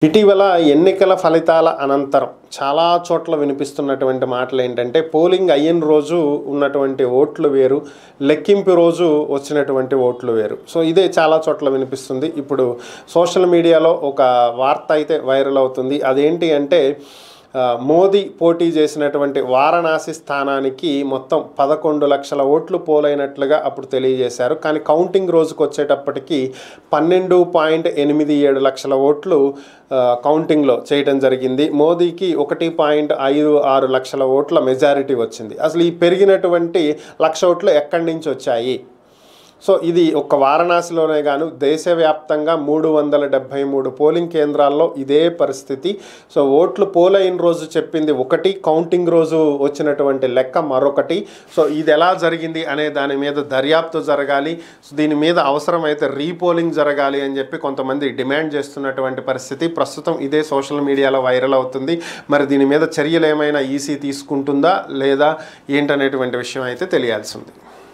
ఇటీవల ఎన్నికల ఫలితాల అనంతరం చాలా చోట్ల వినిపిస్తున్నటువంటి మాటలు ఏంటంటే పోలింగ్ అయిన రోజు ఉన్నటువంటి ఓట్లు వేరు, లెక్కింపు రోజు వచ్చినటువంటి ఓట్లు వేరు. సో ఇదే చాలా చోట్ల వినిపిస్తుంది. ఇప్పుడు సోషల్ మీడియాలో ఒక వార్త అయితే వైరల్ అవుతుంది. అదేంటి అంటే మోదీ పోటీ చేసినటువంటి వారణాసి స్థానానికి మొత్తం 11 లక్షల ఓట్లు పోలైనట్లుగా అప్పుడు తెలియజేశారు. కానీ కౌంటింగ్ రోజుకు వచ్చేటప్పటికి 12.87 లక్షల ఓట్లు కౌంటింగ్లో చేయడం జరిగింది. మోదీకి 1.56 లక్షల ఓట్ల మెజారిటీ వచ్చింది. అసలు ఈ పెరిగినటువంటి 1,00,000 ఓట్లు ఎక్కడి నుంచి వచ్చాయి? సో ఇది ఒక్క వారణాసిలోనే గాను దేశవ్యాప్తంగా 373 పోలింగ్ కేంద్రాల్లో ఇదే పరిస్థితి. సో ఓట్లు పోలైన రోజు చెప్పింది ఒకటి, కౌంటింగ్ రోజు వచ్చినటువంటి లెక్క మరొకటి. సో ఇది ఎలా జరిగింది అనే దాని మీద దర్యాప్తు జరగాలి. దీని మీద అవసరమైతే రీపోలింగ్ జరగాలి అని చెప్పి కొంతమంది డిమాండ్ చేస్తున్నటువంటి పరిస్థితి ప్రస్తుతం ఇదే సోషల్ మీడియాలో వైరల్ అవుతుంది. మరి దీని మీద చర్యలు ఏమైనా ఈసీ తీసుకుంటుందా లేదా ఏంటనేటువంటి విషయం అయితే తెలియాల్సి ఉంది.